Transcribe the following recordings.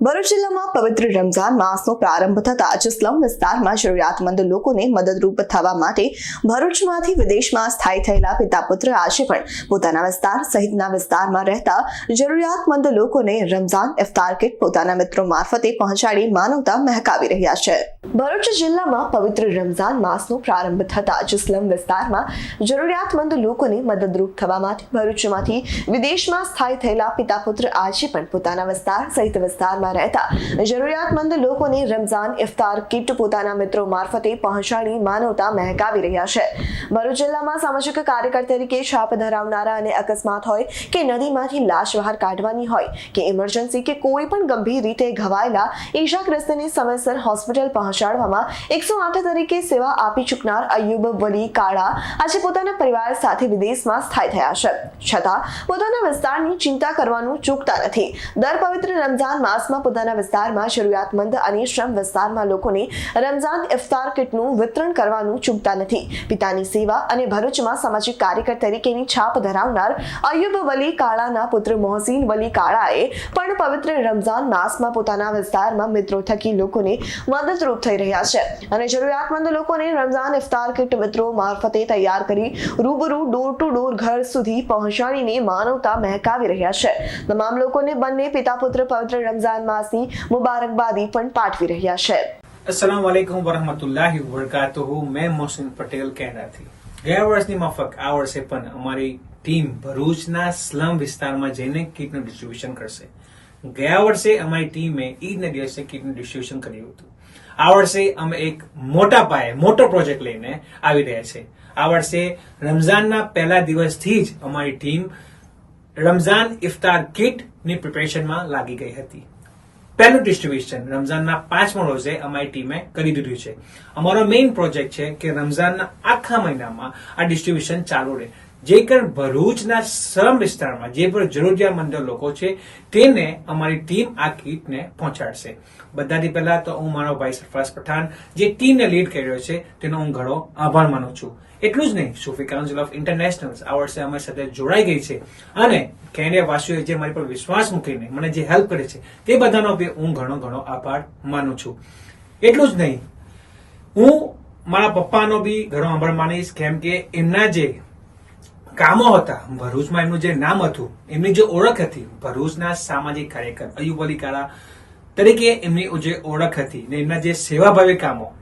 ભરૂચ જિલ્લામાં પવિત્ર રમઝાન માસનો પ્રારંભ થતા જ સ્લમ વિસ્તારમાં જરૂરિયાતમંદ લોકોને મદદરૂપ થવા માટે ભરૂચમાંથી વિદેશમાં સ્થાયી થયેલા પિતા પુત્ર આજે પણ પોતાના વિસ્તાર સહિતના વિસ્તારમાં રહેતા જરૂરિયાતમંદ લોકોને રમઝાન ઇફતાર કિટ પોતાના મિત્રો મારફતે પહોંચાડી માનવતા મહેકાવી રહ્યા છે. ભરૂચ જિલ્લામાં પવિત્ર રમઝાન માસનો પ્રારંભ થતા જ સ્લમ વિસ્તારમાં જરૂરિયાતમંદ લોકોને મદદરૂપ થવા માટે ભરૂચમાંથી વિદેશમાં સ્થાયી થયેલા પિતા પુત્ર આજે પણ પોતાના વિસ્તાર સહિત વિસ્તારમાં રહેતા જરૂરિયાતમંદ લોકોને રમઝાન ઇફતાર કિટ પોતાના મિત્રો મારફતે પહોંચાડી માનવતા મહેકાવી રહ્યા છે. ભરૂચ જિલ્લામાં સામાજિક કાર્યકર તરીકે છાપ ધરાવનારા અને અકસ્માત હોય કે નદીમાંથી લાશ બહાર કાઢવાની હોય કે ઇમરજન્સી કે કોઈ પણ ગંભીર રીતે ઘવાયેલા ઈજાગ્રસ્તને સમયસર હોસ્પિટલ પહોંચાડવામાં 108 તરીકે સેવા આપી ચૂકનાર અયુબ વલી કાળા આજે પોતાના પરિવાર સાથે વિદેશમાં સ્થાયી થયા છે. છતાં પોતાના વિસ્તારની ચિંતા કરવાનું ચૂકતા નથી. દર પવિત્ર રમઝાન માસમાં પોતાના વિસ્તારમાં જરૂરિયાતમંદ અને શ્રમ વિસ્તારમાં લોકોને રમઝાન ઇફતાર કિટનું વિતરણ કરવાનું ચૂકતા નથી. પિતાની સેવા અને ભરૂચમાં સામાજિક કાર્યકર તરીકેની છાપ ધરાવનાર અયુબ વલી કાળાના પુત્ર મોહસીન વલી કાળાએ પણ પવિત્ર રમઝાન માસમાં પોતાના વિસ્તારમાં મિત્રો થકી લોકોને મદદરૂપ થઈ રહ્યા છે અને જરૂરિયાતમંદ લોકોને રમઝાન ઇફતાર કિટ મિત્રો મારફતે તૈયાર કરી રૂબરૂ ડોર ટુ ડોર ઘર સુધી પહોંચાડીને માનવતા મહેકાવી રહ્યા છે. તમામ લોકોને બંને પિતા પુત્ર પવિત્ર रमजान मास की मुबारकबादी पण पाठवी રહ્યા છે. अस्सलाम वालेकुम वरहमतुल्लाहि वबरकातुहू. मैं मोहसिन पटेल कह थी ગયા વર્ષની માફક આ વર્ષે પણ અમારી ટીમ ભરૂચના સ્લમ વિસ્તારમાં જઈને કીટનું ડિસ્ટ્રીબ્યુશન કરશે. ગયા વર્ષે અમારી ટીમે ઈદના દિવસે કીટનું ડિસ્ટ્રીબ્યુશન કર્યું હતું. આ વર્ષે અમે એક મોટા પાયે મોટો પ્રોજેક્ટ લઈને આવી રહ્યા છે. આ વર્ષે રમઝાનના પહેલા દિવસથી જ અમારી ટીમ રમઝાન ઇફતાર કિટની પ્રિપેરેશનમાં લાગી ગઈ હતી. પહેલું ડિસ્ટ્રીબ્યુશન રમઝાનના 5મા રોજે અમારી ટીમે કરી દીધું છે. અમારો મેઇન પ્રોજેક્ટ છે કે રમઝાનના આખા મહિનામાં આ ડિસ્ટ્રીબ્યુશન ચાલુ રહે, જે કર ભરૂચના શ્રમ વિસ્તારમાં જે પણ જરૂરિયાતમંદ લોકો છે તેને અમારી ટીમ આ કીટને પહોંચાડશે. બધાથી પહેલા તો હું મારો ભાઈ સરફરાઝ પઠાણ જે ટીમને લીડ કર્યો છે તેનો હું ઘણો આભાર માનું છું. એટલું જ નહીં, સુફી કાઉન્સિલ ઓફ ઇન્ટરનેશનલ્સ આ વર્ષે અમારી સાથે જોડાઈ ગઈ છે અને કેનેડિયા વાસીઓએ જે મારી પર વિશ્વાસ મૂકીને મને જે હેલ્પ કરે છે તે બધાનો બી હું ઘણો આભાર માનું છું. એટલું જ નહીં, હું મારા પપ્પાનો બી ઘણો આભાર માનીશ, કેમ કે એમના જે કામો હતા ભરૂચમાં, એમનું જે નામ હતું, એમની જે ઓળખ હતી ભરૂચના સામાજિક કાર્યકર અયુબ વલી કાળા તરીકે એમની જે ઓળખ હતી ને એમના જે સેવાભાવી કામો,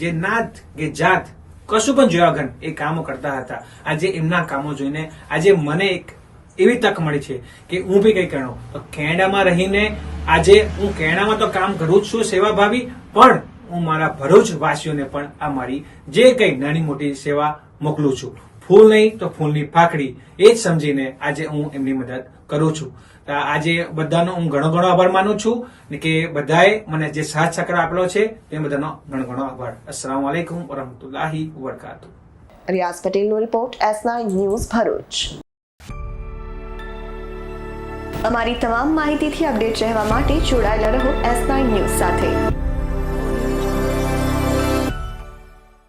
જે નાત કે જાત કશું પણ જોયા વગર એ કામો કરતા હતા. આજે એમના કામો જોઈને આજે મને એક એવી તક મળી છે કે હું બી કઈ કરું. તો કેનેડામાં રહીને આજે હું કેનેડામાં તો કામ કરું જ છું સેવાભાવી, પણ હું મારા ભરૂચ વાસીઓને પણ આ મારી જે કઈ નાની મોટી સેવા મોકલું છું. ફૂલ નહીં તો ફૂલની પાકડી એ જ સમજીને આજે હું એમની મદદ કરું છું. આજે બધાનો હું ઘણો આભાર માનું છું કે બધાએ મને જે સાથ સહકાર આપેલો છે તે બધાનો ઘણો આભાર. અસ્સલામુ અલૈકુમ વરહમતુલ્લાહિ વબરકાતુહુ. રિયાઝ પટેલનો રિપોર્ટ S9 ન્યૂઝ ભરૂચ. અમારી તમામ માહિતીથી અપડેટ રહેવા માટે જોડાયેલા રહો S9 ન્યૂઝ સાથે.